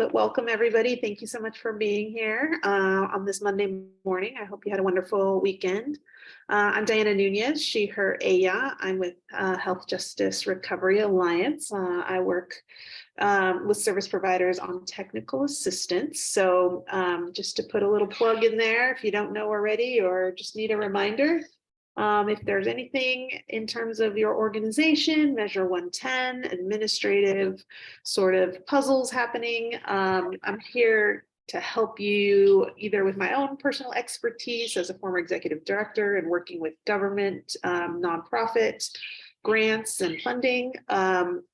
But welcome everybody. Thank you so much for being here on this Monday morning. I hope you had a wonderful weekend. I'm Diana Nunez, she, her, ella. I'm with Health Justice Recovery Alliance. I work with service providers on technical assistance. So just to put a little plug in there, if you don't know already or just need a reminder, if there's anything in terms of your organization, Measure 110, administrative sort of puzzles happening, I'm here to help you either with my own personal expertise as a former executive director and working with government, nonprofit grants and funding,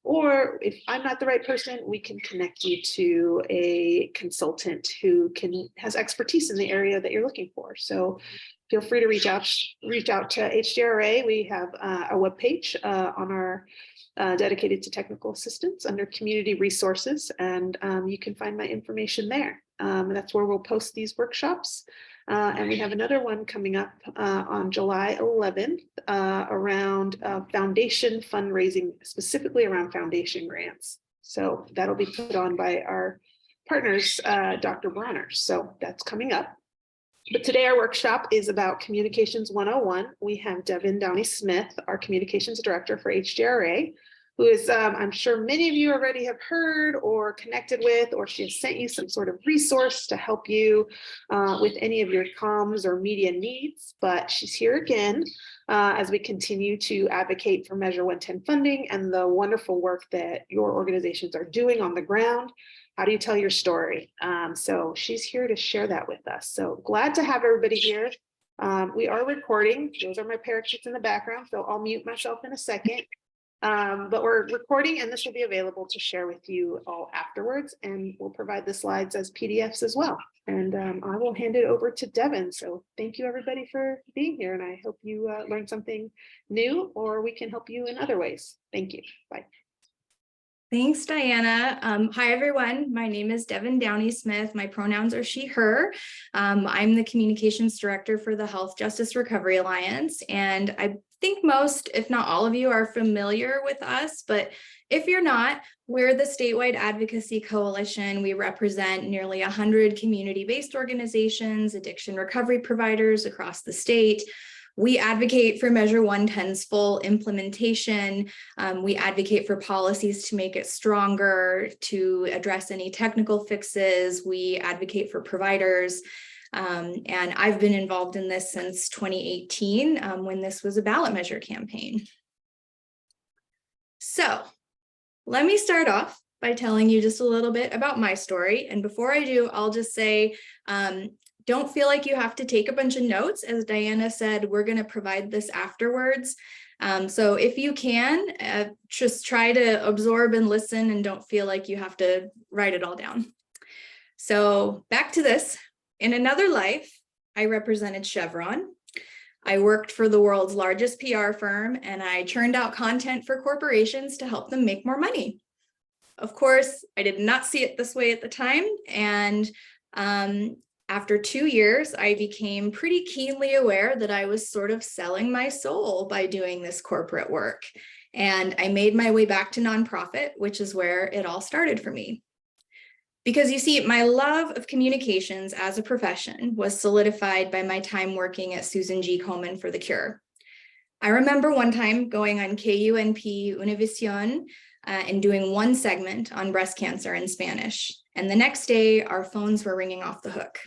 or if I'm not the right person, we can connect you to a consultant who has expertise in the area that you're looking for. So feel free to reach out to HJRA. We have a webpage on our dedicated to technical assistance under community resources, and you can find my information there. That's where we'll post these workshops. And we have another one coming up on July 11th around foundation fundraising, specifically around foundation grants. So that'll be put on by our partners, Dr. Bronner. So that's coming up. But today our workshop is about Communications 101. We have Devin Downey-Smith, our Communications Director for HJRA, who is, I'm sure many of you already have heard or connected with, or she has sent you some sort of resource to help you with any of your comms or media needs. But she's here again as we continue to advocate for Measure 110 funding and the wonderful work that your organizations are doing on the ground. How do you tell your story? So she's here to share that with us. So glad to have everybody here. We are recording. Those are my parakeets in the background, so I'll mute myself in a second. But we're recording and this will be available to share with you all afterwards, and we'll provide the slides as PDFs as well. And I will hand it over to Devin. So thank you everybody for being here, and I hope you learned something new or we can help you in other ways. Thank you. Bye. Thanks, Diana. Hi, everyone. My name is Devin Downey-Smith. My pronouns are she, her. I'm the communications director for the Health Justice Recovery Alliance. And I think most, if not all of you, are familiar with us. But if you're not, we're the statewide advocacy coalition. We represent nearly 100 community-based organizations, addiction recovery providers across the state. We advocate for Measure 110's full implementation. We advocate for policies to make it stronger, to address any technical fixes. We advocate for providers. And I've been involved in this since 2018 when this was a ballot measure campaign. So let me start off by telling you just a little bit about my story. And before I do, I'll just say, don't feel like you have to take a bunch of notes. As Diana said, we're going to provide this afterwards. So if you can, just try to absorb and listen and don't feel like you have to write it all down. So back to this. In another life, I represented Chevron. I worked for the world's largest PR firm, and I churned out content for corporations to help them make more money. Of course, I did not see it this way at the time. And after 2 years, I became pretty keenly aware that I was sort of selling my soul by doing this corporate work. And I made my way back to nonprofit, which is where it all started for me. Because you see, my love of communications as a profession was solidified by my time working at Susan G. Komen for the Cure. I remember one time going on KUNP Univision and doing one segment on breast cancer in Spanish. And the next day, our phones were ringing off the hook.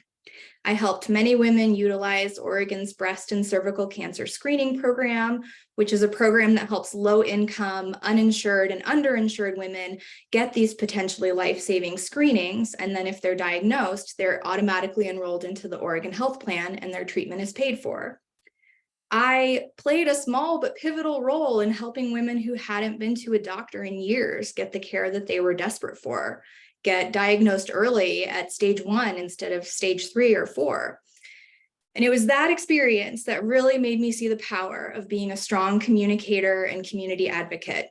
I helped many women utilize Oregon's breast and cervical cancer screening program, which is a program that helps low-income, uninsured, and underinsured women get these potentially life-saving screenings. And then if they're diagnosed, they're automatically enrolled into the Oregon Health Plan and their treatment is paid for. I played a small but pivotal role in helping women who hadn't been to a doctor in years get the care that they were desperate for, get diagnosed early at stage 1 instead of stage 3 or 4. And it was that experience that really made me see the power of being a strong communicator and community advocate.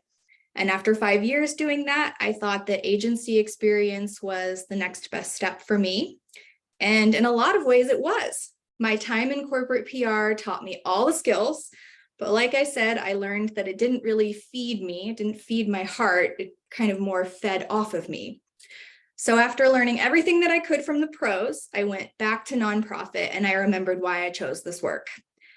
And after 5 years doing that, I thought that agency experience was the next best step for me. And in a lot of ways it was. My time in corporate PR taught me all the skills, but like I said, I learned that it didn't really feed me, it didn't feed my heart, it kind of more fed off of me. So after learning everything that I could from the pros, I went back to nonprofit and I remembered why I chose this work.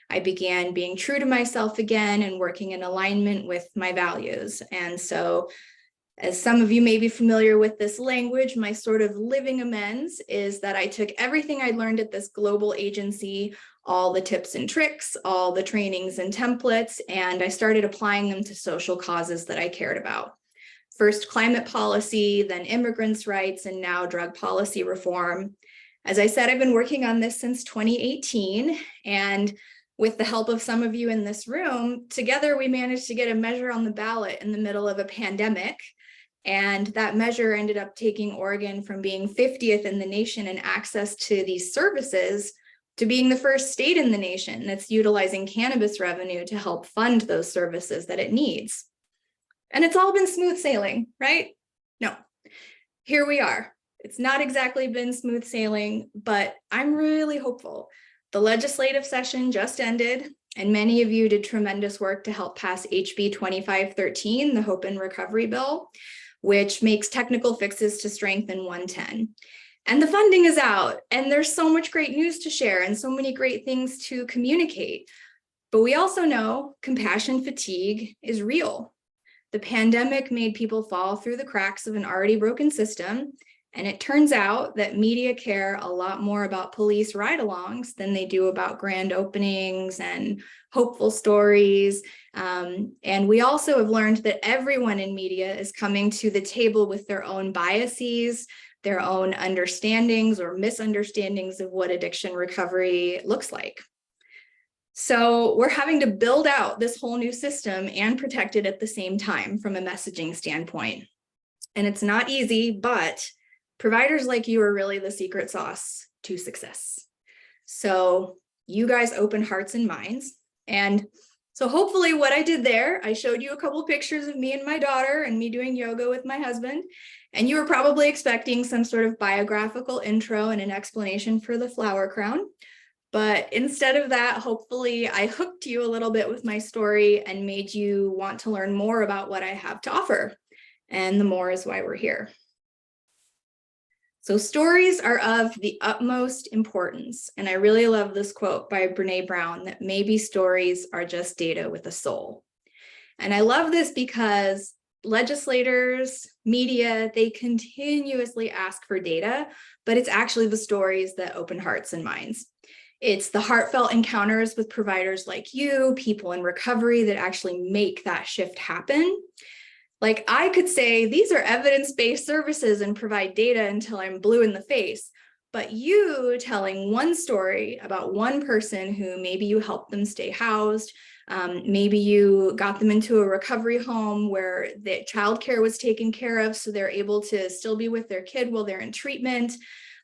I began being true to myself again and working in alignment with my values. And so, as some of you may be familiar with this language, my sort of living amends is that I took everything I learned at this global agency, all the tips and tricks, all the trainings and templates, and I started applying them to social causes that I cared about. First climate policy, then immigrants' rights, and now drug policy reform. As I said, I've been working on this since 2018, and with the help of some of you in this room, together we managed to get a measure on the ballot in the middle of a pandemic. And that measure ended up taking Oregon from being 50th in the nation in access to these services to being the first state in the nation that's utilizing cannabis revenue to help fund those services that it needs. And it's all been smooth sailing, right? No, here we are. It's not exactly been smooth sailing, but I'm really hopeful. The legislative session just ended, and many of you did tremendous work to help pass HB 2513, the Hope and Recovery Bill, which makes technical fixes to strengthen 110. And the funding is out, and there's so much great news to share and so many great things to communicate. But we also know compassion fatigue is real. The pandemic made people fall through the cracks of an already broken system, and it turns out that media care a lot more about police ride-alongs than they do about grand openings and hopeful stories. And we also have learned that everyone in media is coming to the table with their own biases, their own understandings or misunderstandings of what addiction recovery looks like. So we're having to build out this whole new system and protect it at the same time from a messaging standpoint. And it's not easy, but providers like you are really the secret sauce to success. So you guys open hearts and minds. And so hopefully what I did there, I showed you a couple pictures of me and my daughter and me doing yoga with my husband. And you were probably expecting some sort of biographical intro and an explanation for the flower crown. But instead of that, hopefully I hooked you a little bit with my story and made you want to learn more about what I have to offer. And the more is why we're here. So stories are of the utmost importance. And I really love this quote by Brene Brown that maybe stories are just data with a soul. And I love this because legislators, media, they continuously ask for data, but it's actually the stories that open hearts and minds. It's the heartfelt encounters with providers like you, people in recovery that actually make that shift happen. Like I could say, these are evidence-based services and provide data until I'm blue in the face. But you telling one story about one person who maybe you helped them stay housed, maybe you got them into a recovery home where the childcare was taken care of, so they're able to still be with their kid while they're in treatment.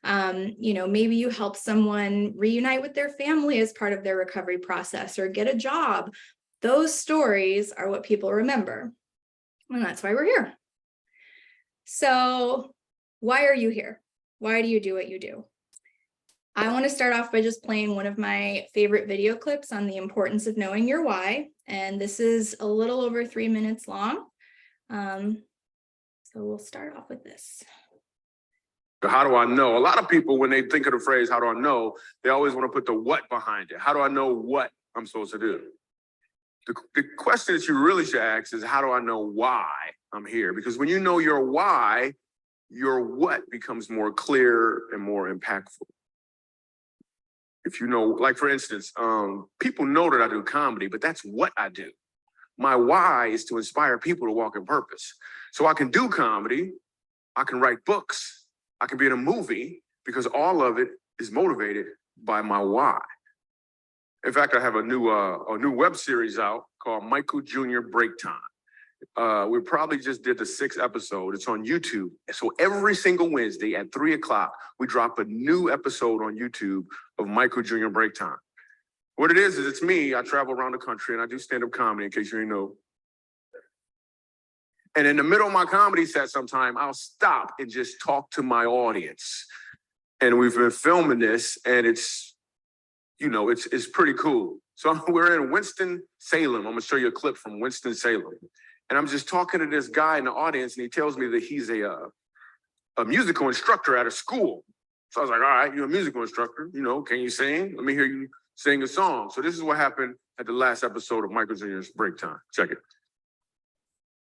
Maybe you help someone reunite with their family as part of their recovery process or get a job. Those stories are what people remember. And that's why we're here. So why are you here? Why do you do what you do? I want to start off by just playing one of my favorite video clips on the importance of knowing your why. And this is a little over 3 minutes long. So we'll start off with this. How do I know? A lot of people, when they think of the phrase, how do I know? They always want to put the what behind it. How do I know what I'm supposed to do? The question that you really should ask is, how do I know why I'm here? Because when you know your why, your what becomes more clear and more impactful. If you know, like for instance, people know that I do comedy, but that's what I do. My why is to inspire people to walk in purpose. So I can do comedy, I can write books, I can be in a movie, because all of it is motivated by my why. In fact, I have a new web series out called Michael Jr. Break Time. We probably just did the 6th episode. It's on YouTube. So every single Wednesday at 3 o'clock, we drop a new episode on YouTube of Michael Jr. Break Time. What it is it's me. I travel around the country and I do stand-up comedy, in case you didn't know. And in the middle of my comedy set sometime, I'll stop and just talk to my audience. And we've been filming this, and it's pretty cool. So we're in Winston-Salem. I'm gonna show you a clip from Winston-Salem. And I'm just talking to this guy in the audience, and he tells me that he's a a musical instructor at a school. So I was like, all right, you're a musical instructor, you know, can you sing? Let me hear you sing a song. So this is what happened at the last episode of Michael Jr.'s Break Time. Check it.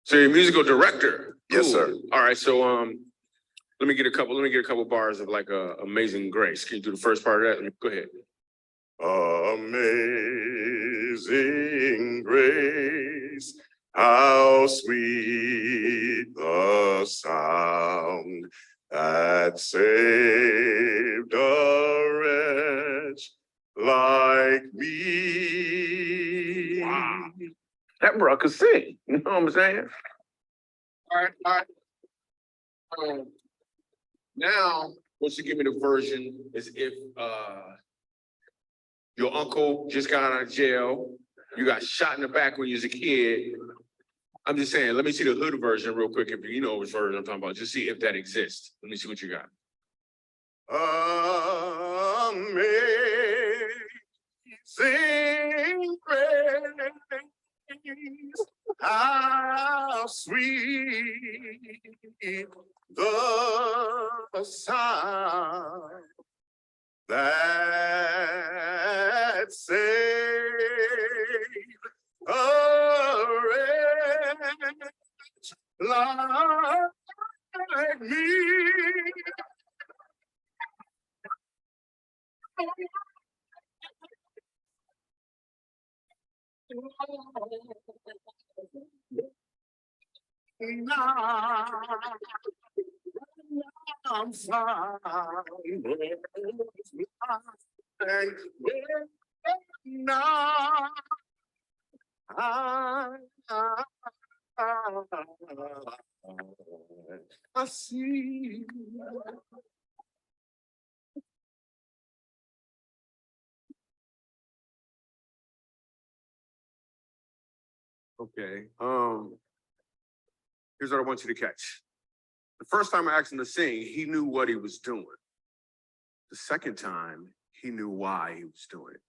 So you're a musical director. Yes, Cool. sir. All right, so let me get a couple bars of like Amazing Grace. Can you do the first part of that? Go ahead. Amazing grace, how sweet the sound that saved a wretch like me. Wow. That bro could sing. You know what I'm saying? All right. Now, once you give me the version, is if your uncle just got out of jail, you got shot in the back when you was a kid. I'm just saying, let me see the hood version real quick, if you know which version I'm talking about. Just see if that exists. Let me see what you got. Amazing grace, how sweet the sound that saved a wretch like me. Now I'm fine. Now I see. Okay. Here's what I want you to catch. The first time I asked him to sing, he knew what he was doing. The second time, he knew why he was doing it.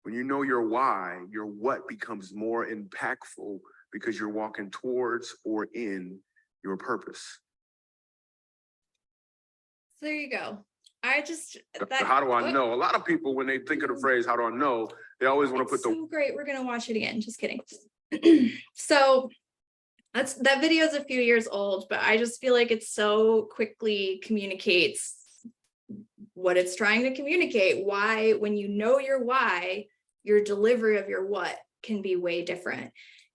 When you know your why, your what becomes more impactful because you're walking towards or in your purpose. So there you go. How do I know? A lot of people, when they think of the phrase, how do I know? They always want to put so great. We're going to watch it again. Just kidding. So that video is a few years old, but I just feel like it so quickly communicates what it's trying to communicate. Why, when you know your why, your delivery of your what can be way different.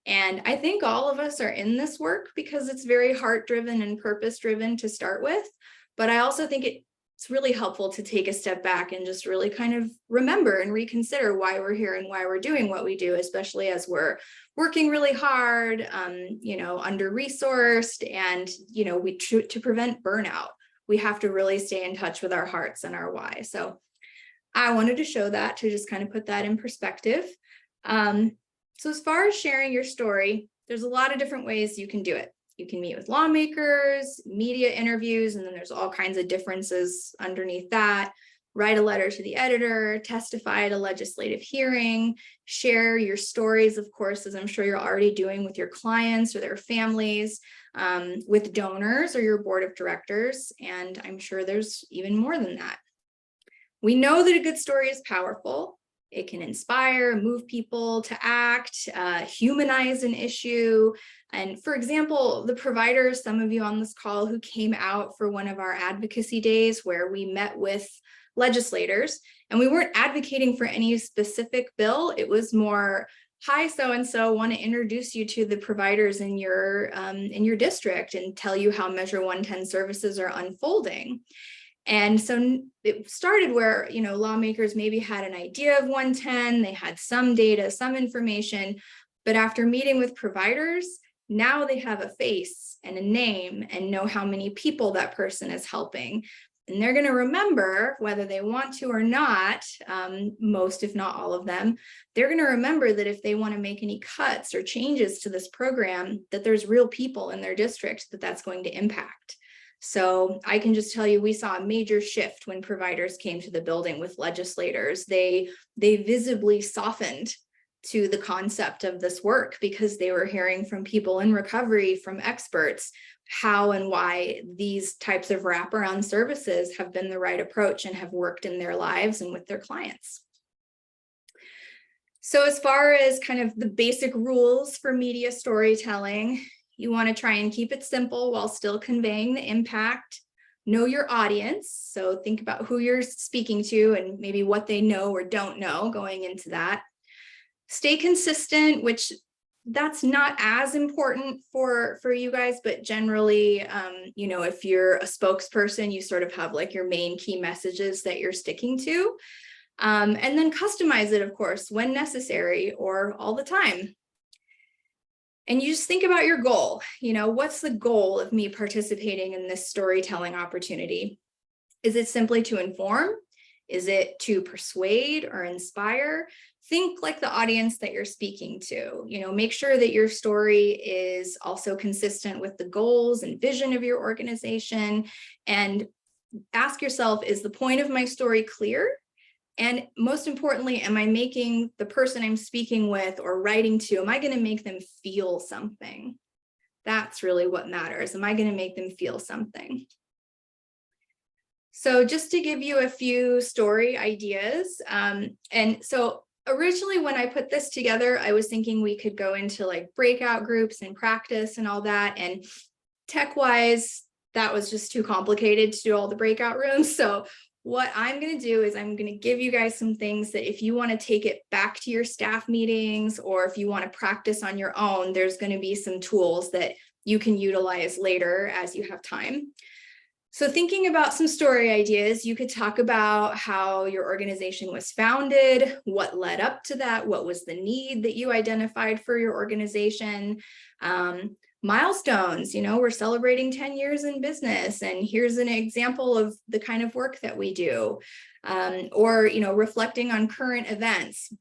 And I think all of us are in this work because it's very heart-driven and purpose-driven to start with. But I also think it's really helpful to take a step back and just really kind of remember and reconsider why we're here and why we're doing what we do, especially as we're working really hard, under-resourced, and, to prevent burnout. We have to really stay in touch with our hearts and our why. So I wanted to show that, to just kind of put that in perspective. So as far as sharing your story, there's a lot of different ways you can do it. You can meet with lawmakers, media interviews, and then there's all kinds of differences underneath that. Write a letter to the editor, testify at a legislative hearing, share your stories, of course, as I'm sure you're already doing with your clients or their families, with donors or your board of directors, and I'm sure there's even more than that. We know that a good story is powerful. It can inspire, move people to act, humanize an issue. And for example, the providers, some of you on this call who came out for one of our advocacy days where we met with legislators, and we weren't advocating for any specific bill. It was more, hi, so-and-so, want to introduce you to the providers in your district and tell you how Measure 110 services are unfolding. And so it started where, lawmakers maybe had an idea of 110, they had some data, some information, but after meeting with providers, now they have a face and a name and know how many people that person is helping. And they're going to remember, whether they want to or not, most, if not all of them, they're going to remember that if they want to make any cuts or changes to this program, that there's real people in their district that's going to impact. So I can just tell you, we saw a major shift when providers came to the building with legislators. They visibly softened to the concept of this work because they were hearing from people in recovery, from experts, how and why these types of wraparound services have been the right approach and have worked in their lives and with their clients. So as far as kind of the basic rules for media storytelling, you want to try and keep it simple while still conveying the impact. Know your audience. So think about who you're speaking to and maybe what they know or don't know going into that. Stay consistent, which that's not as important for you guys, but generally, you know, if you're a spokesperson, you sort of have like your main key messages that you're sticking to. And then customize it, of course, when necessary or all the time. And you just think about your goal. You know, what's the goal of me participating in this storytelling opportunity? Is it simply to inform? Is it to persuade or inspire? Think like the audience that you're speaking to. You know, make sure that your story is also consistent with the goals and vision of your organization. And ask yourself, is the point of my story clear? And most importantly, am I making the person I'm speaking with or writing to, am I going to make them feel something? That's really what matters. Am I going to make them feel something? So just to give you a few story ideas. And so originally when I put this together, I was thinking we could go into like breakout groups and practice and all that. And tech-wise, that was just too complicated to do all the breakout rooms. So what I'm going to do is I'm going to give you guys some things that if you want to take it back to your staff meetings, or if you want to practice on your own, there's going to be some tools that you can utilize later as you have time. So thinking about some story ideas, you could talk about how your organization was founded, what led up to that, what was the need that you identified for your organization. Milestones, you know, we're celebrating 10 years in business, and here's an example of the kind of work that we do. Or, you know, reflecting on current events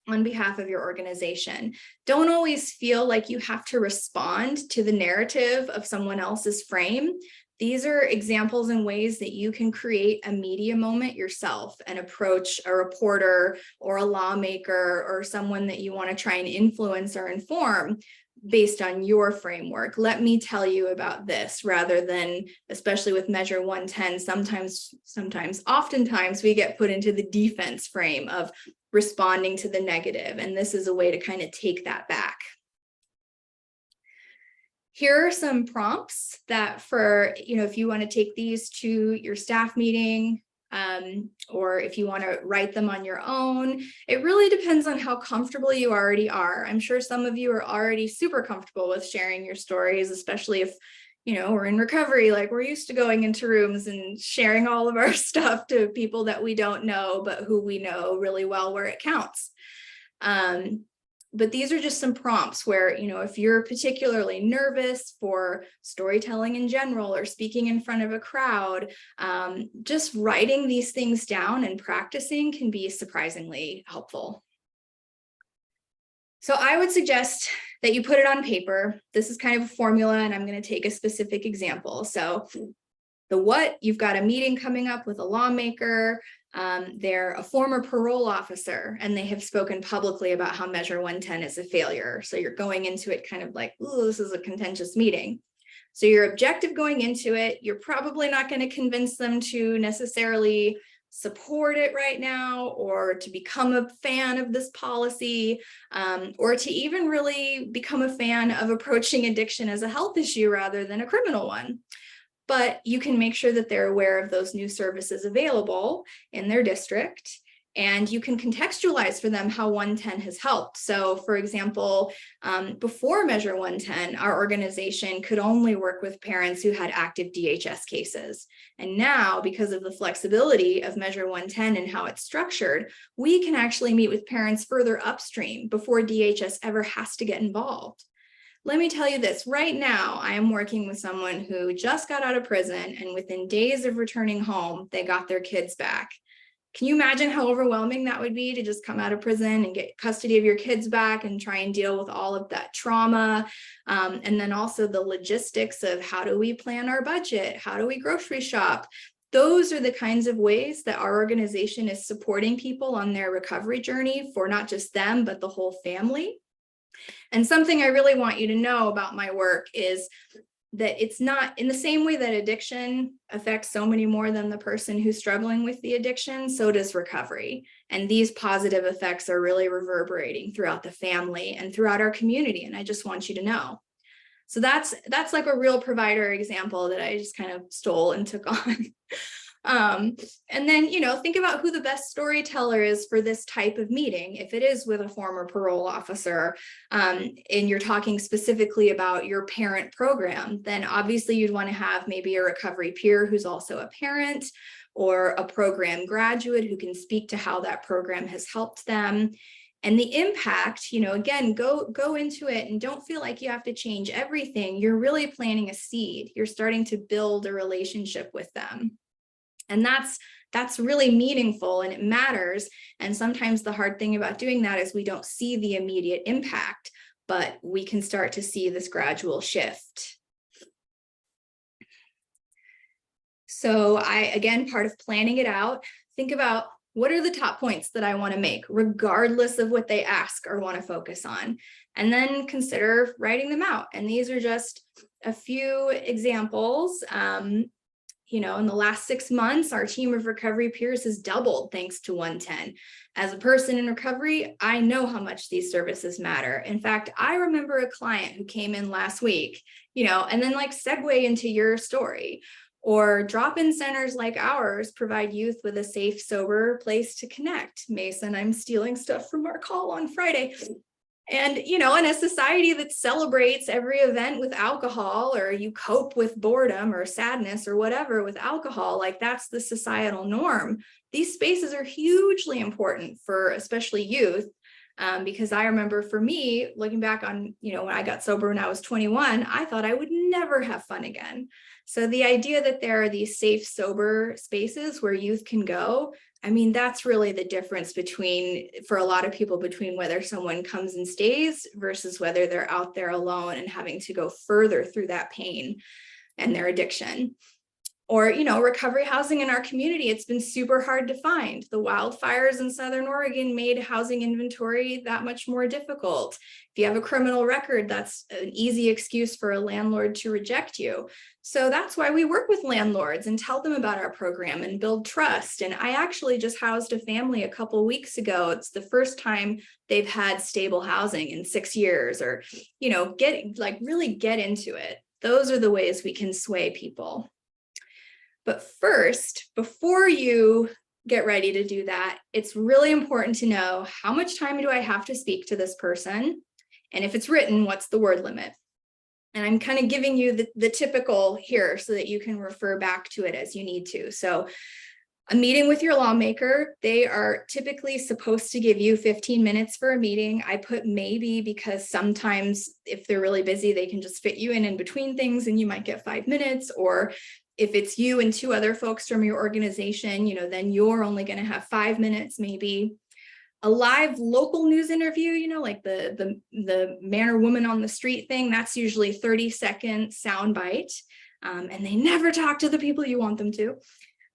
on behalf of your organization. Don't always feel like you have to respond to the narrative of someone else's frame. These are examples and ways that you can create a media moment yourself and approach a reporter or a lawmaker or someone that you want to try and influence or inform based on your framework. Let me tell you about this, rather than, especially with Measure 110, oftentimes we get put into the defense frame of responding to the negative. And this is a way to kind of take that back. Here are some prompts that for, you know, if you want to take these to your staff meeting, or if you want to write them on your own. It really depends on how comfortable you already are. I'm sure some of you are already super comfortable with sharing your stories, especially if, you know, we're in recovery, like we're used to going into rooms and sharing all of our stuff to people that we don't know, but who we know really well where it counts. But these are just some prompts where, you know, if you're particularly nervous for storytelling in general or speaking in front of a crowd, just writing these things down and practicing can be surprisingly helpful. So I would suggest that you put it on paper. This is kind of a formula, and I'm going to take a specific example. So the what, you've got a meeting coming up with a lawmaker. They're a former parole officer, and they have spoken publicly about how Measure 110 is a failure. So you're going into it kind of like, ooh, this is a contentious meeting. So your objective going into it, you're probably not going to convince them to necessarily support it right now, or to become a fan of this policy, or to even really become a fan of approaching addiction as a health issue rather than a criminal one. But you can make sure that they're aware of those new services available in their district, and you can contextualize for them how 110 has helped. So for example, before Measure 110, our organization could only work with parents who had active DHS cases. And now, because of the flexibility of Measure 110 and how it's structured, we can actually meet with parents further upstream before DHS ever has to get involved. Let me tell you this, right now, I am working with someone who just got out of prison, and within days of returning home, they got their kids back. Can you imagine how overwhelming that would be to just come out of prison and get custody of your kids back and try and deal with all of that trauma? And then also the logistics of how do we plan our budget? How do we grocery shop? Those are the kinds of ways that our organization is supporting people on their recovery journey for not just them, but the whole family. And something I really want you to know about my work is that it's not in the same way that addiction affects so many more than the person who's struggling with the addiction, so does recovery. And these positive effects are really reverberating throughout the family and throughout our community. And I just want you to know. So that's like a real provider example that I just kind of stole and took on. And then, think about who the best storyteller is for this type of meeting. If it is with a former parole officer, and you're talking specifically about your parent program, then obviously you'd want to have maybe a recovery peer who's also a parent, or a program graduate who can speak to how that program has helped them. And the impact, again, go into it and don't feel like you have to change everything. You're really planting a seed. You're starting to build a relationship with them. And that's really meaningful and it matters. And sometimes the hard thing about doing that is we don't see the immediate impact, but we can start to see this gradual shift. So again, part of planning it out, think about what are the top points that I want to make, regardless of what they ask or want to focus on, and then consider writing them out. And these are just a few examples. In the last 6 months, our team of recovery peers has doubled thanks to 110. As a person in recovery, I know how much these services matter. In fact, I remember a client who came in last week, and then segue into your story. Or drop-in centers like ours provide youth with a safe, sober place to connect. Mason, I'm stealing stuff from our call on Friday. And, in a society that celebrates every event with alcohol, or you cope with boredom or sadness or whatever with alcohol, that's the societal norm. These spaces are hugely important for especially youth. Because I remember for me, looking back on, when I got sober when I was 21, I thought I would never have fun again. So the idea that there are these safe, sober spaces where youth can go, that's really the difference for a lot of people, between whether someone comes and stays versus whether they're out there alone and having to go further through that pain and their addiction. Or, recovery housing in our community, it's been super hard to find. The wildfires in Southern Oregon made housing inventory that much more difficult. If you have a criminal record, that's an easy excuse for a landlord to reject you. So that's why we work with landlords and tell them about our program and build trust. And I actually just housed a family a couple weeks ago. It's the first time they've had stable housing in 6 years, or, really get into it. Those are the ways we can sway people. But first, before you get ready to do that, it's really important to know, how much time do I have to speak to this person? And if it's written, what's the word limit? And I'm kind of giving you the typical here so that you can refer back to it as you need to. So a meeting with your lawmaker, they are typically supposed to give you 15 minutes for a meeting. I put maybe because sometimes if they're really busy, they can just fit you in between things and you might get 5 minutes. Or if it's you and 2 other folks from your organization, then you're only going to have 5 minutes maybe. A live local news interview, like the man or woman on the street thing, that's usually 30-second soundbite. And they never talk to the people you want them to.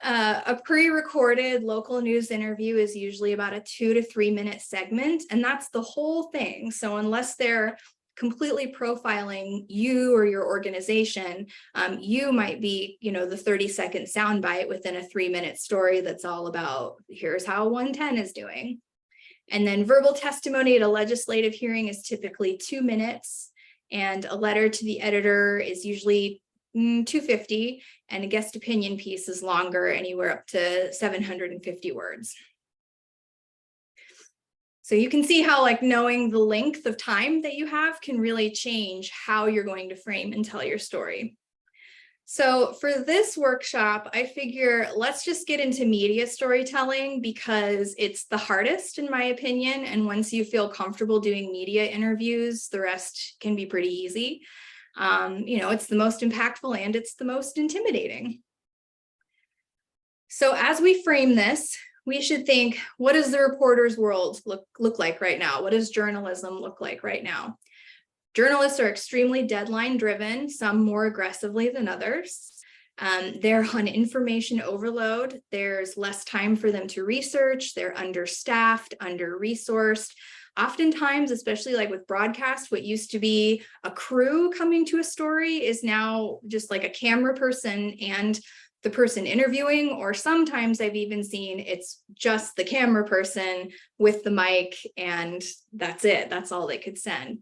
A pre-recorded local news interview is usually about a 2 to 3 minute segment, and that's the whole thing. So unless they're completely profiling you or your organization, you might be, the 30-second soundbite within a 3-minute story that's all about, here's how 110 is doing. And then verbal testimony at a legislative hearing is typically 2 minutes, and a letter to the editor is usually 250, and a guest opinion piece is longer, anywhere up to 750 words. So you can see how knowing the length of time that you have can really change how you're going to frame and tell your story. So for this workshop, I figure let's just get into media storytelling, because it's the hardest in my opinion. And once you feel comfortable doing media interviews, the rest can be pretty easy. It's the most impactful and it's the most intimidating. So as we frame this, we should think, what does the reporter's world look like right now? What does journalism look like right now? Journalists are extremely deadline driven, some more aggressively than others. They're on information overload. There's less time for them to research. They're understaffed, under-resourced. Oftentimes, especially like with broadcast, what used to be a crew coming to a story is now just like a camera person and the person interviewing, or sometimes I've even seen it's just the camera person with the mic and that's it. That's all they could send.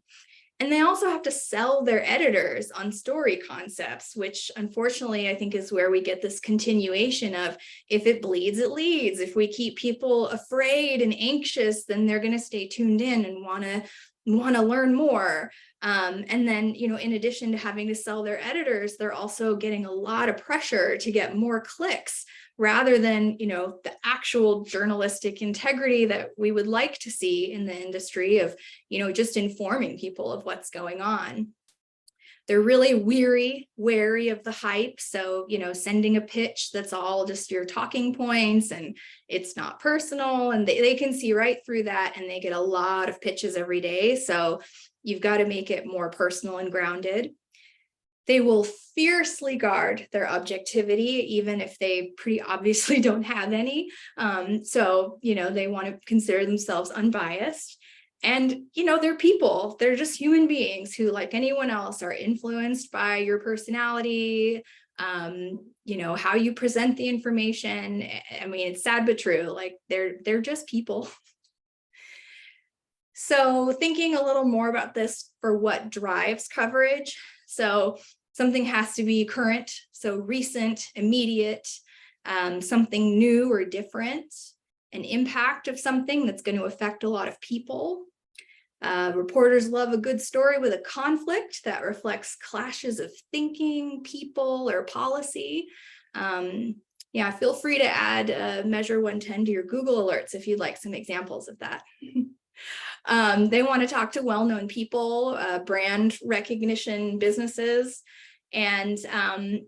And they also have to sell their editors on story concepts, which unfortunately I think is where we get this continuation of if it bleeds, it leads. If we keep people afraid and anxious, then they're going to stay tuned in and want to learn more. And then, in addition to having to sell their editors, they're also getting a lot of pressure to get more clicks rather than, the actual journalistic integrity that we would like to see in the industry of, just informing people of what's going on. They're really wary of the hype. So, sending a pitch that's all just your talking points and it's not personal, and they can see right through that, and they get a lot of pitches every day. So you've got to make it more personal and grounded. They will fiercely guard their objectivity, even if they pretty obviously don't have any. So, they want to consider themselves unbiased. And, they're people. They're just human beings who, like anyone else, are influenced by your personality, how you present the information. I mean, it's sad but true. Like they're just people. So thinking a little more about this for what drives coverage. So something has to be current, so recent, immediate, something new or different, an impact of something that's going to affect a lot of people. Reporters love a good story with a conflict that reflects clashes of thinking, people, or policy. Yeah, feel free to add Measure 110 to your Google alerts if you'd like some examples of that. They want to talk to well-known people, brand recognition businesses. And,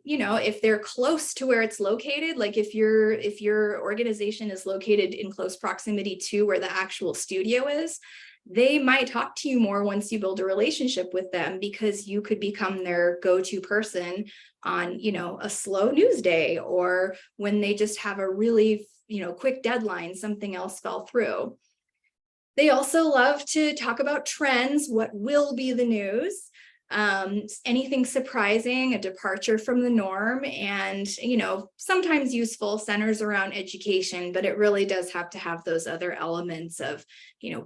if they're close to where it's located, like if your organization is located in close proximity to where the actual studio is, they might talk to you more once you build a relationship with them, because you could become their go-to person on, a slow news day, or when they just have a really, quick deadline, something else fell through. They also love to talk about trends, what will be the news, anything surprising, a departure from the norm, and, sometimes useful, centers around education, but it really does have to have those other elements of,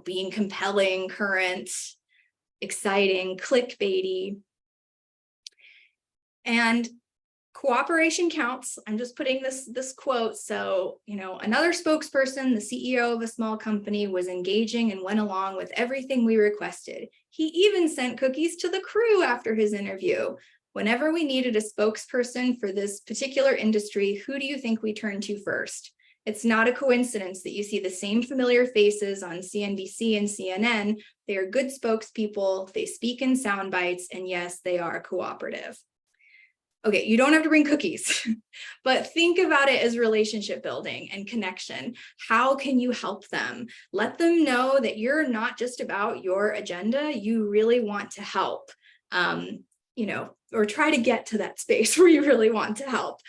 being compelling, current, exciting, clickbaity. And cooperation counts. I'm just putting this quote. So, another spokesperson, the CEO of a small company, was engaging and went along with everything we requested. He even sent cookies to the crew after his interview. Whenever we needed a spokesperson for this particular industry, who do you think we turned to first? It's not a coincidence that you see the same familiar faces on CNBC and CNN. They are good spokespeople. They speak in sound bites, and yes, they are cooperative. Okay, you don't have to bring cookies, but think about it as relationship building and connection. How can you help them? Let them know that you're not just about your agenda. You really want to help, or try to get to that space where you really want to help.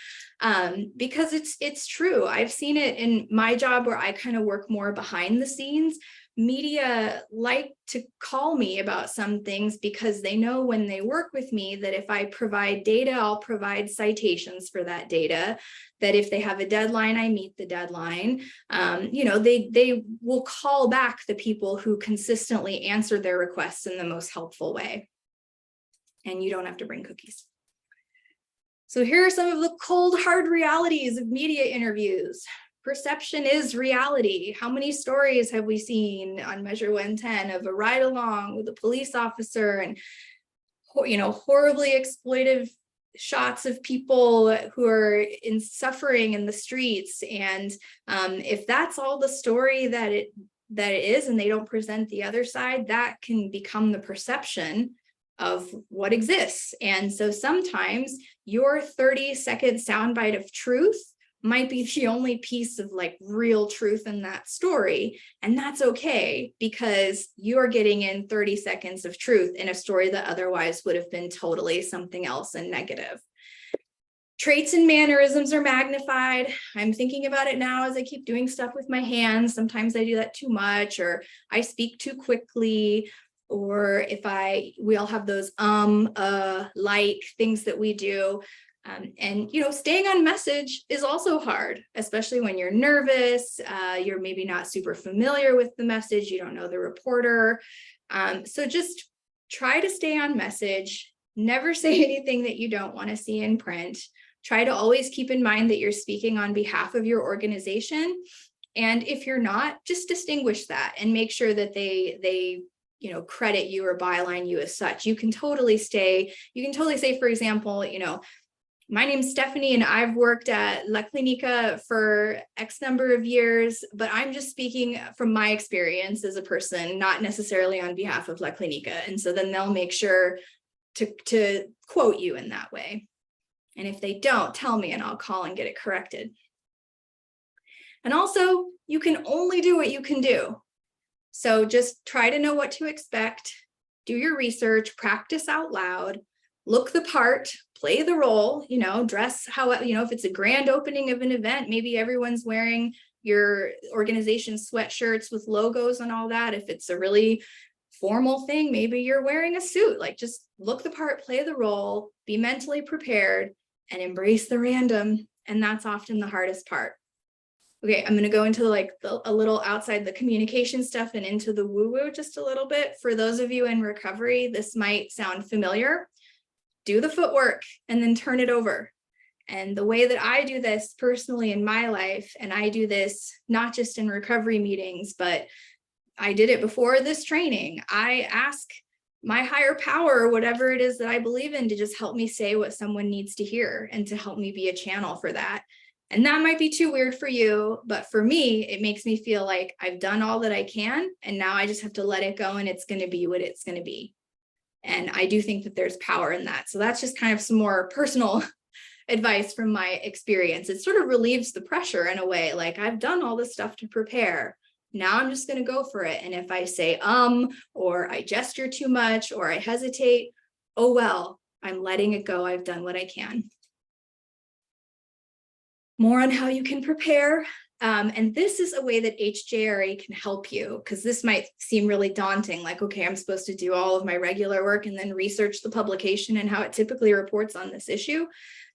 Because it's true. I've seen it in my job where I kind of work more behind the scenes. Media like to call me about some things because they know when they work with me that if I provide data, I'll provide citations for that data, that if they have a deadline, I meet the deadline. They will call back the people who consistently answer their requests in the most helpful way. And you don't have to bring cookies. So here are some of the cold, hard realities of media interviews. Perception is reality. How many stories have we seen on Measure 110 of a ride along with a police officer and, horribly exploitive shots of people who are suffering in the streets? And if that's all the story that it is, and they don't present the other side, that can become the perception of what exists. And so sometimes your 30-second soundbite of truth might be the only piece of real truth in that story. And that's okay, because you're getting in 30 seconds of truth in a story that otherwise would have been totally something else and negative. Traits and mannerisms are magnified. I'm thinking about it now as I keep doing stuff with my hands. Sometimes I do that too much, or I speak too quickly, or if we all have those like things that we do. And staying on message is also hard, especially when you're nervous, you're maybe not super familiar with the message, you don't know the reporter. So just try to stay on message, never say anything that you don't want to see in print. Try to always keep in mind that you're speaking on behalf of your organization. And if you're not, just distinguish that and make sure that they credit you or byline you as such. You can totally say, for example, my name's Stephanie and I've worked at La Clinica for X number of years, but I'm just speaking from my experience as a person, not necessarily on behalf of La Clinica. And so then they'll make sure to quote you in that way. And if they don't, tell me and I'll call and get it corrected. And also, you can only do what you can do. So just try to know what to expect, do your research, practice out loud, look the part, play the role, dress how, if it's a grand opening of an event, maybe everyone's wearing your organization sweatshirts with logos and all that. If it's a really formal thing, maybe you're wearing a suit. Like, just look the part, play the role, be mentally prepared, and embrace the random. And that's often the hardest part. Okay, I'm going to go into a little outside the communication stuff and into the woo-woo just a little bit. For those of you in recovery, this might sound familiar. Do the footwork and then turn it over. And the way that I do this personally in my life, and I do this not just in recovery meetings, but I did it before this training. I ask my higher power, whatever it is that I believe in, to just help me say what someone needs to hear and to help me be a channel for that. And that might be too weird for you, but for me, it makes me feel like I've done all that I can, and now I just have to let it go and it's going to be what it's going to be. And I do think that there's power in that. So that's just kind of some more personal advice from my experience. It sort of relieves the pressure in a way, like I've done all this stuff to prepare. Now I'm just going to go for it. And if I say, or I gesture too much, or I hesitate, oh, well, I'm letting it go. I've done what I can. More on how you can prepare. And this is a way that HJRA can help you, because this might seem really daunting. Like, okay, I'm supposed to do all of my regular work and then research the publication and how it typically reports on this issue.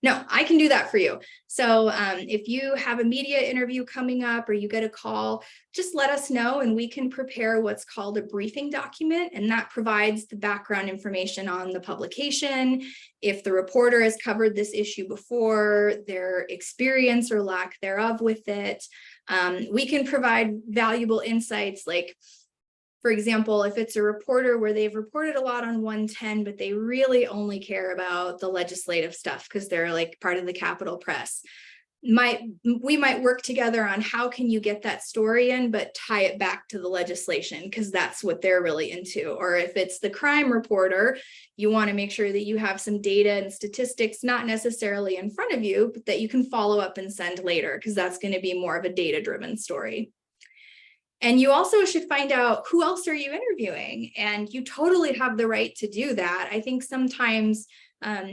No, I can do that for you. So if you have a media interview coming up or you get a call, just let us know and we can prepare what's called a briefing document. And that provides the background information on the publication, if the reporter has covered this issue before, their experience or lack thereof with it. We can provide valuable insights, like, for example, if it's a reporter where they've reported a lot on 110, but they really only care about the legislative stuff because they're like part of the Capitol Press, we might work together on how can you get that story in, but tie it back to the legislation because that's what they're really into. Or if it's the crime reporter, you want to make sure that you have some data and statistics, not necessarily in front of you, but that you can follow up and send later because that's going to be more of a data-driven story. And you also should find out who else are you interviewing, and you totally have the right to do that. I think sometimes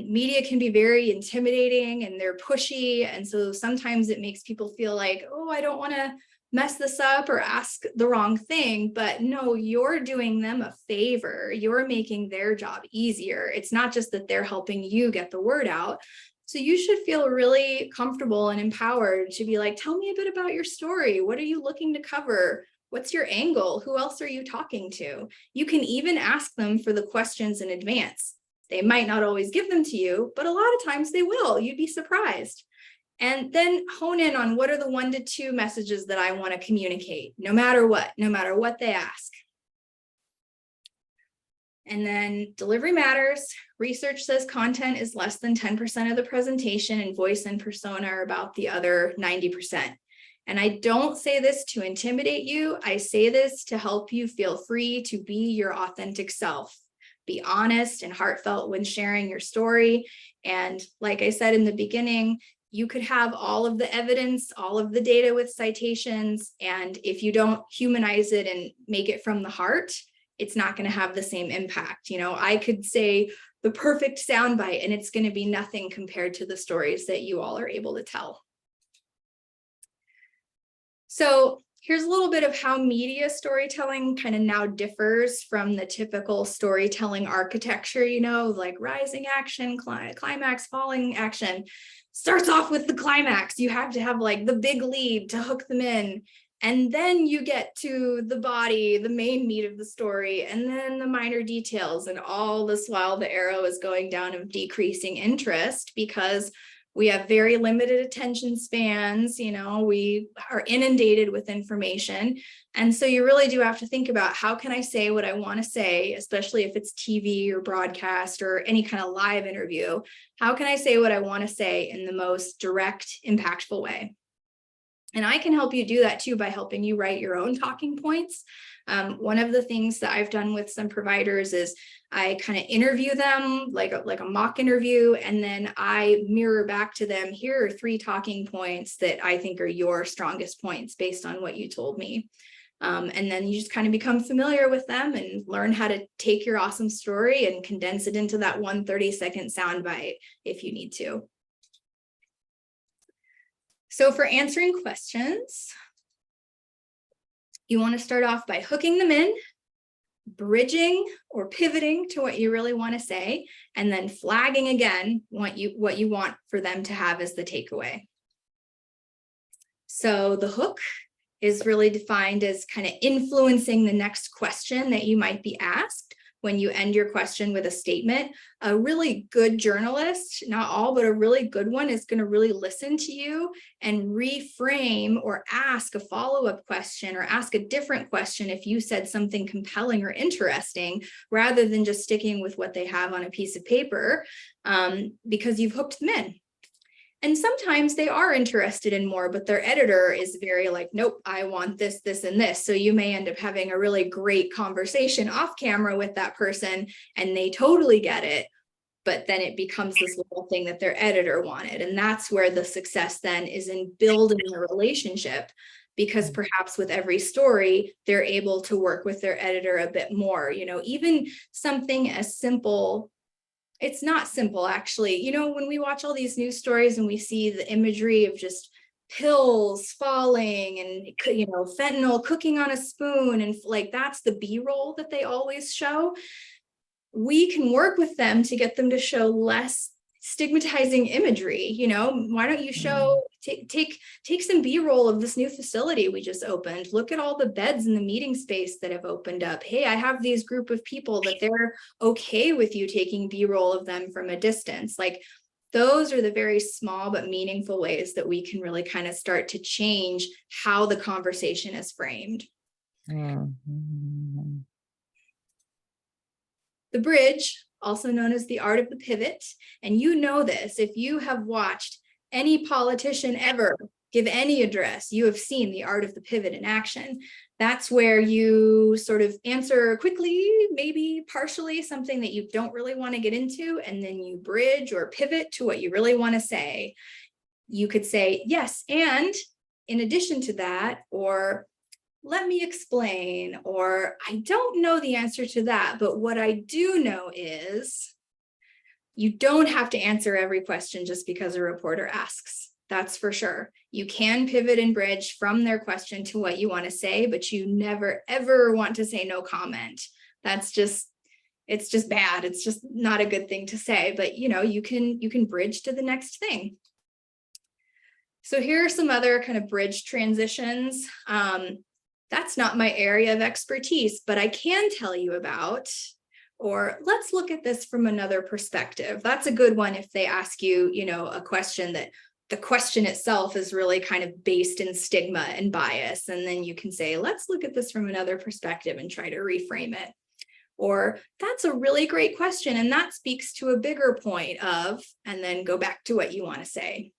media can be very intimidating and they're pushy. And so sometimes it makes people feel like, oh, I don't want to mess this up or ask the wrong thing. But no, you're doing them a favor. You're making their job easier. It's not just that they're helping you get the word out. So you should feel really comfortable and empowered to be like, tell me a bit about your story. What are you looking to cover? What's your angle? Who else are you talking to? You can even ask them for the questions in advance. They might not always give them to you, but a lot of times they will. You'd be surprised. And then hone in on what are the 1 to 2 messages that I want to communicate, no matter what they ask. And then delivery matters. Research says content is less than 10% of the presentation, and voice and persona are about the other 90%. And I don't say this to intimidate you. I say this to help you feel free to be your authentic self. Be honest and heartfelt when sharing your story. And like I said in the beginning, you could have all of the evidence, all of the data with citations. And if you don't humanize it and make it from the heart, it's not going to have the same impact. You know, I could say the perfect soundbite, and it's going to be nothing compared to the stories that you all are able to tell. So here's a little bit of how media storytelling kind of now differs from the typical storytelling architecture, you know, like rising action, climax, falling action. Starts off with the climax. You have to have like the big lead to hook them in. And then you get to the body, the main meat of the story, and then the minor details. And all this while the arrow is going down of decreasing interest because we have very limited attention spans, you know, we are inundated with information. And so you really do have to think about, how can I say what I want to say, especially if it's TV or broadcast or any kind of live interview. How can I say what I want to say in the most direct, impactful way? And I can help you do that too by helping you write your own talking points. One of the things that I've done with some providers is I kind of interview them like a mock interview, and then I mirror back to them, here are 3 talking points that I think are your strongest points based on what you told me. And then you just kind of become familiar with them and learn how to take your awesome story and condense it into that 1 30-second soundbite if you need to. So for answering questions, you want to start off by hooking them in, bridging or pivoting to what you really want to say, and then flagging again what you want for them to have as the takeaway. So the hook is really defined as kind of influencing the next question that you might be asked when you end your question with a statement. A really good journalist, not all, but a really good one, is going to really listen to you and reframe or ask a follow-up question or ask a different question if you said something compelling or interesting, rather than just sticking with what they have on a piece of paper, because you've hooked them in. And sometimes they are interested in more, but their editor is very like, nope, I want this, this, and this. So you may end up having a really great conversation off camera with that person and they totally get it, but then it becomes this little thing that their editor wanted. And that's where the success then is in building the relationship, because perhaps with every story, they're able to work with their editor a bit more. You know, even something as simple, it's not simple, actually. You know, when we watch all these news stories and we see the imagery of just pills falling and, you know, fentanyl cooking on a spoon, and like, that's the B-roll that they always show. We can work with them to get them to show less stigmatizing imagery. You know, why don't you show, take some B-roll of this new facility we just opened. Look at all the beds in the meeting space that have opened up. Hey, I have these group of people that they're okay with you taking B-roll of them from a distance. Like, those are the very small but meaningful ways that we can really kind of start to change how the conversation is framed. Mm-hmm. The bridge, also known as the art of the pivot, and you know this, if you have watched any politician ever give any address, you have seen the art of the pivot in action. That's where you sort of answer quickly, maybe partially something that you don't really want to get into, and then you bridge or pivot to what you really want to say. You could say, yes, and in addition to that, or let me explain, or I don't know the answer to that, but what I do know is you don't have to answer every question just because a reporter asks. That's for sure. You can pivot and bridge from their question to what you want to say, but you never, ever want to say no comment. That's just, it's just bad. It's just not a good thing to say, but you know, you can bridge to the next thing. So here are some other kind of bridge transitions. That's not my area of expertise, but I can tell you about, or let's look at this from another perspective. That's a good one if they ask you, you know, a question that the question itself is really kind of based in stigma and bias. And then you can say, let's look at this from another perspective and try to reframe it. Or that's a really great question, and that speaks to a bigger point of, and then go back to what you want to say.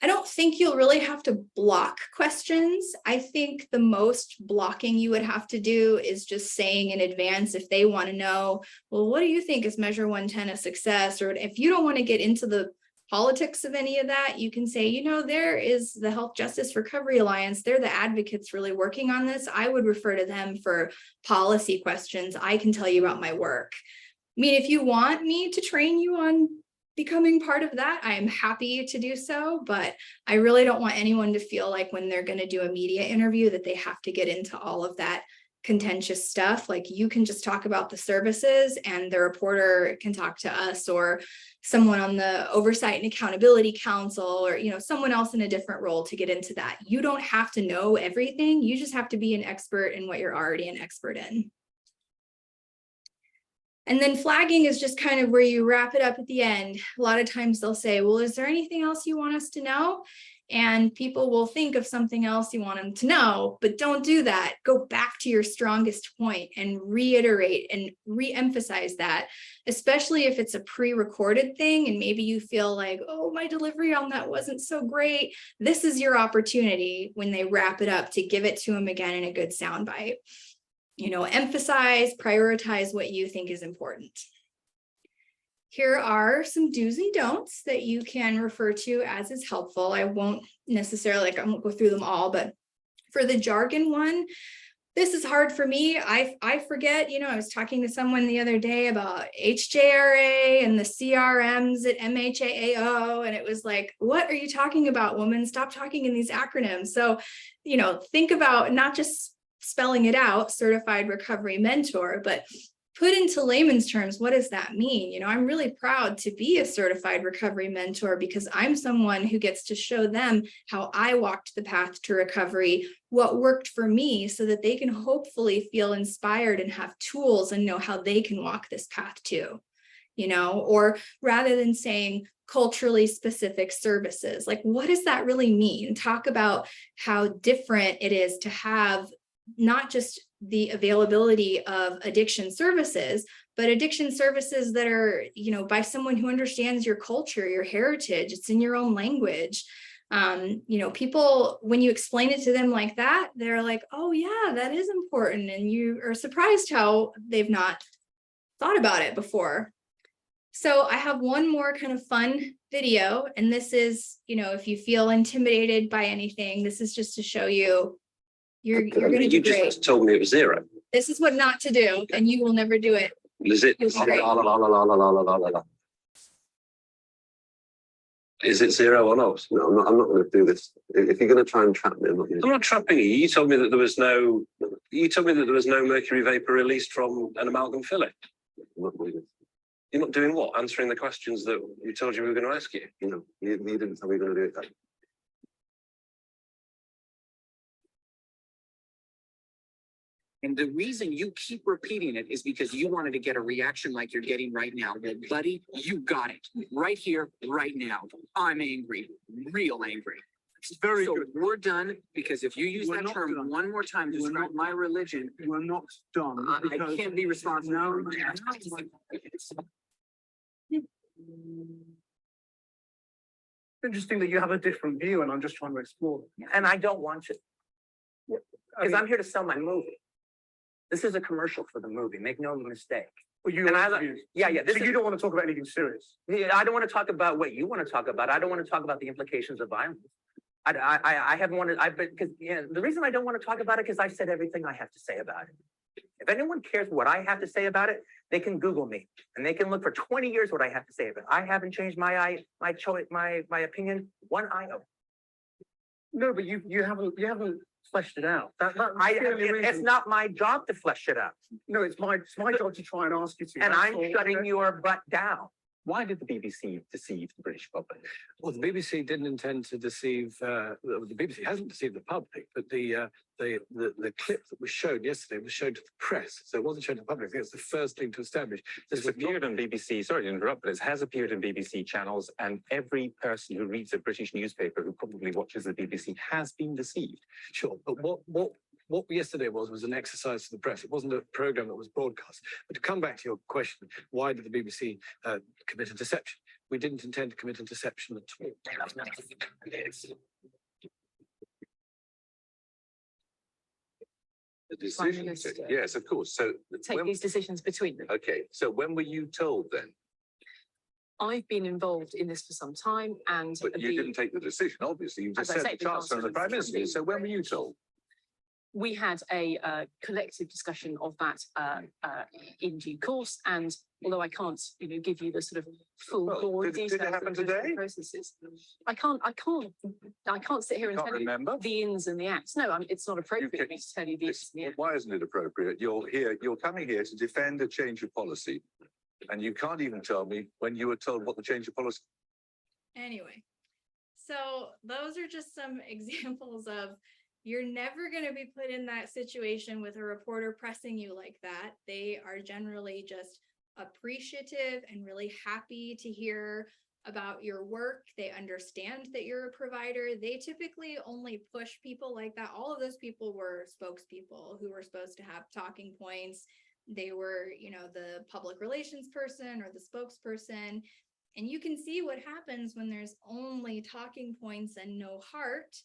I don't think you'll really have to block questions. I think the most blocking you would have to do is just saying in advance, if they want to know, well, what do you think is measure 110 a success? Or if you don't want to get into the politics of any of that, you can say, you know, there is the Health Justice Recovery Alliance. They're the advocates really working on this. I would refer to them for policy questions. I can tell you about my work. mean, if you want me to train you on becoming part of that, I am happy to do so, but I really don't want anyone to feel like when they're going to do a media interview that they have to get into all of that contentious stuff. Like, you can just talk about the services and the reporter can talk to us or someone on the Oversight and Accountability Council, or, you know, someone else in a different role to get into that. You don't have to know everything. You just have to be an expert in what you're already an expert in. And then flagging is just kind of where you wrap it up at the end. A lot of times they'll say, well, is there anything else you want us to know? And people will think of something else you want them to know, but don't do that. Go back to your strongest point and reiterate and re-emphasize that, especially if it's a pre-recorded thing and maybe you feel like, oh, my delivery on that wasn't so great. This is your opportunity when they wrap it up to give it to them again in a good soundbite. You know, emphasize, prioritize what you think is important. Here are some do's and don'ts that you can refer to as is helpful. I won't necessarily, I won't go through them all, but for the jargon one, this is hard for me. I forget, you know, I was talking to someone the other day about HJRA and the CRMs at MHAAO, and it was like, what are you talking about, woman? Stop talking in these acronyms. So, you know, think about not just spelling it out, certified recovery mentor, but put into layman's terms, what does that mean? You know, I'm really proud to be a certified recovery mentor because I'm someone who gets to show them how I walked the path to recovery, what worked for me, so that they can hopefully feel inspired and have tools and know how they can walk this path too. You know, or rather than saying culturally specific services, like, what does that really mean? Talk about how different it is to have not just the availability of addiction services, but addiction services that are, you know, by someone who understands your culture, your heritage, it's in your own language. You know, people, when you explain it to them like that, they're like, oh yeah, that is important. And you are surprised how they've not thought about it before. So I have one more kind of fun video, and this is, you know, if you feel intimidated by anything, this is just to show you you're going to do great. You just told me it was 0. This is what not to do, and you will never do it. Is it? It's great. Is it 0 or not? No, I'm not going to do this. If you're going to try and trap me, I'm not trapping you. You told me that there was no. You told me that there was no mercury vapor released from an amalgam fillet. You're not doing what? Answering the questions that we told you we were going to ask you. You know, you didn't tell me you were going to do it. Then. And the reason you keep repeating it is because you wanted to get a reaction like you're getting right now. Well, buddy, you got it right here, right now. I'm angry, real angry. It's very So good. we're done, because if you use We're that not term done. one more time to We're describe not- my religion, We're not done. I because can't be responsible. now- for it. Interesting that you have a different view, and I'm just trying to explore. And I don't want to, I because mean, I'm here to sell my movie. This is a commercial for the movie, make no mistake. well, you and I have like- views. yeah, this So is- you don't want to talk about anything serious. Yeah, I don't want to talk about what you want to talk about. I don't want to talk about the implications of violence. I haven't wanted, because the reason I don't want to talk about it, because I've said everything I have to say about it. If anyone cares what I have to say about it, they can Google me and they can look for 20 years what I have to say about it. I haven't changed my opinion one iota. No, but you haven't fleshed it out. That's the only It's reason. not my job to flesh it out, No, it's my job to try and ask you to. and That's I'm all. shutting your butt down. Why did the BBC deceive the British public? Well, the BBC didn't intend to deceive, the BBC hasn't deceived the public, but the clip that was shown yesterday was shown to the press. So it wasn't shown to the public. I think it's the first thing to establish. This It's was not appeared on BBC, sorry to interrupt, but it has appeared on BBC channels, and every person who reads a British newspaper who probably watches the BBC has been deceived. sure, but what yesterday was an exercise for the press. It wasn't a program that was broadcast. But to come back to your question, why did the BBC commit a deception? We didn't intend to commit a deception at all. The decision, yes, of course. So Take when, these decisions between them. okay, so when were you told then? I've been involved in this for some time, and But you didn't take the decision, obviously. You just As I said say, the Chancellor and the Prime Minister. So when were you told? we had a collective discussion of that in due course, and although I can't, give you the sort of full broad did it details happen of those today? processes, I can't sit here and Can't tell remember? you the ins and the outs. No, it's not appropriate for me to tell you the ins and the outs. Why isn't it appropriate? You're coming here to defend a change of policy. And you can't even tell me when you were told what the change of policy. Anyway, so those are just some examples of you're never going to be put in that situation with a reporter pressing you like that. They are generally just appreciative and really happy to hear about your work. They understand that you're a provider. They typically only push people like that. All of those people were spokespeople who were supposed to have talking points. They were, the public relations person or the spokesperson. And you can see what happens when there's only talking points and no heart,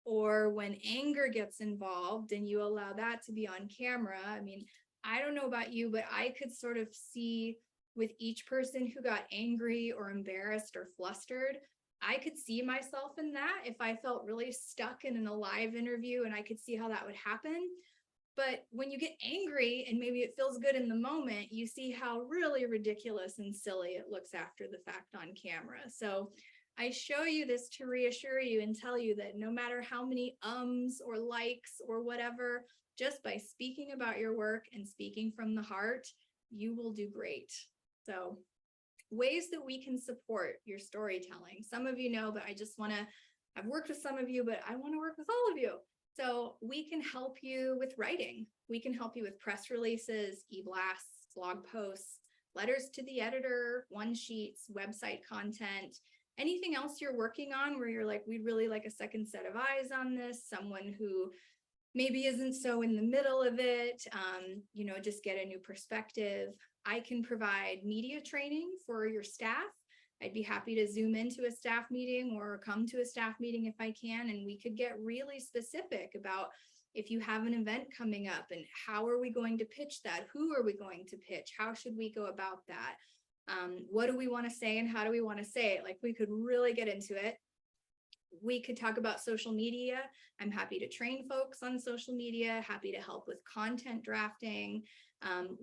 or when anger gets involved and you allow that to be on camera. I mean, I don't know about you, but I could sort of see with each person who got angry or embarrassed or flustered, I could see myself in that if I felt really stuck in a live interview, and I could see how that would happen. But when you get angry and maybe it feels good in the moment, you see how really ridiculous and silly it looks after the fact on camera. So I show you this to reassure you and tell you that no matter how many ums or likes or whatever, just by speaking about your work and speaking from the heart, you will do great. So ways that we can support your storytelling. Some of you know, but I've worked with some of you, but I want to work with all of you. So we can help you with writing. We can help you with press releases, e-blasts, blog posts, letters to the editor, one sheets, website content, anything else you're working on where you're like, we'd really like a second set of eyes on this, someone who maybe isn't so in the middle of it, just get a new perspective. I can provide media training for your staff. I'd be happy to zoom into a staff meeting or come to a staff meeting if I can, and we could get really specific about if you have an event coming up and how are we going to pitch that? Who are we going to pitch? How should we go about that? What do we want to say and how do we want to say it? Like, we could really get into it. We could talk about social media. I'm happy to train folks on social media, happy to help with content drafting.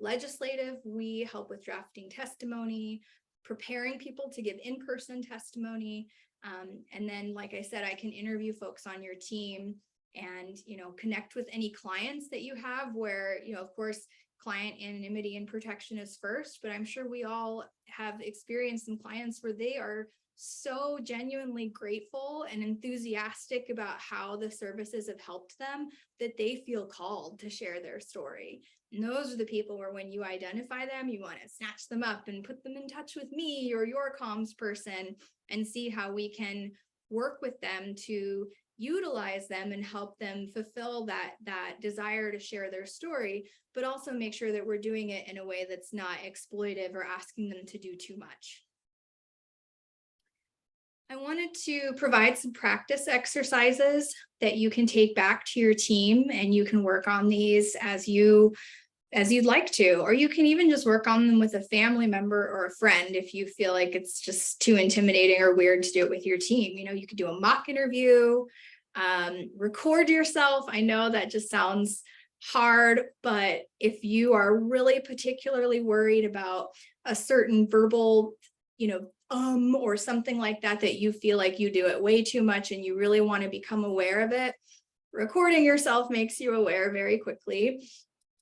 Legislative, we help with drafting testimony, preparing people to give in-person testimony. And then, like I said, I can interview folks on your team and, connect with any clients that you have where, of course, client anonymity and protection is first, but I'm sure we all have experienced some clients where they are so genuinely grateful and enthusiastic about how the services have helped them that they feel called to share their story. And those are the people where when you identify them, you want to snatch them up and put them in touch with me or your comms person and see how we can work with them to utilize them and help them fulfill that desire to share their story, but also make sure that we're doing it in a way that's not exploitive or asking them to do too much. I wanted to provide some practice exercises that you can take back to your team, and you can work on these as you'd like to, or you can even just work on them with a family member or a friend if you feel like it's just too intimidating or weird to do it with your team. You could do a mock interview, record yourself. I know that just sounds hard, but if you are really particularly worried about a certain verbal, or something like that, that you feel like you do it way too much and you really want to become aware of it, recording yourself makes you aware very quickly.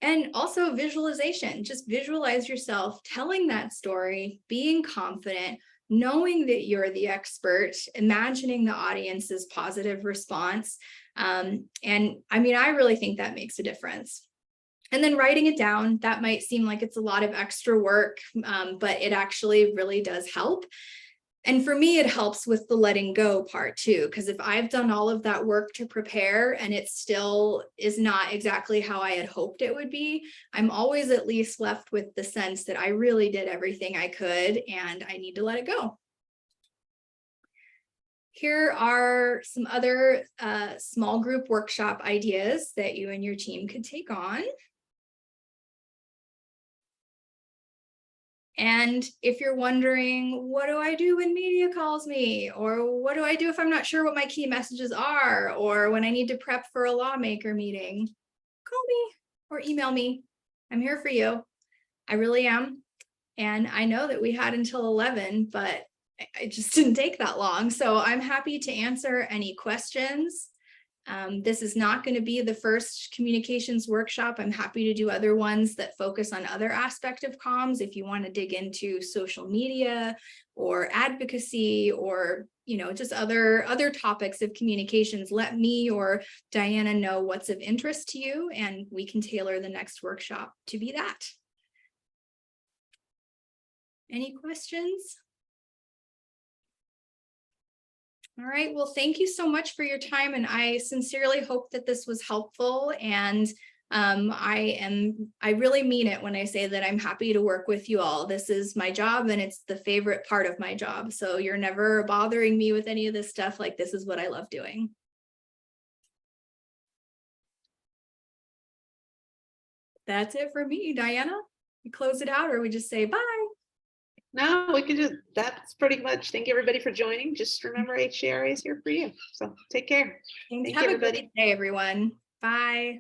And also visualization, just visualize yourself telling that story, being confident, knowing that you're the expert, imagining the audience's positive response. And I really think that makes a difference. And then writing it down, that might seem like it's a lot of extra work, but it actually really does help. And for me, it helps with the letting go part too, because if I've done all of that work to prepare and it still is not exactly how I had hoped it would be, I'm always at least left with the sense that I really did everything I could and I need to let it go. Here are some other small group workshop ideas that you and your team could take on. And if you're wondering, what do I do when media calls me? Or what do I do if I'm not sure what my key messages are? Or when I need to prep for a lawmaker meeting? call me or email me. I'm here for you. I really am. And I know that we had until 11, but it just didn't take that long. So I'm happy to answer any questions. This is not going to be the first communications workshop. I'm happy to do other ones that focus on other aspects of comms. If you want to dig into social media or advocacy or, you know, just other topics of communications, let me or Diana know what's of interest to you, and we can tailor the next workshop to be that. Any questions? All right, well, thank you so much for your time, and I sincerely hope that this was helpful. And I really mean it when I say that I'm happy to work with you all. This is my job, and it's the favorite part of my job. So you're never bothering me with any of this stuff. Like, this is what I love doing. That's it for me, Diana. We close it out, or we just say bye. No, we can just, that's pretty much. Thank you everybody for joining. Just remember HJRA is here for you. So take care. Thanks. Thank Have you, a everybody. great day, everyone. Bye.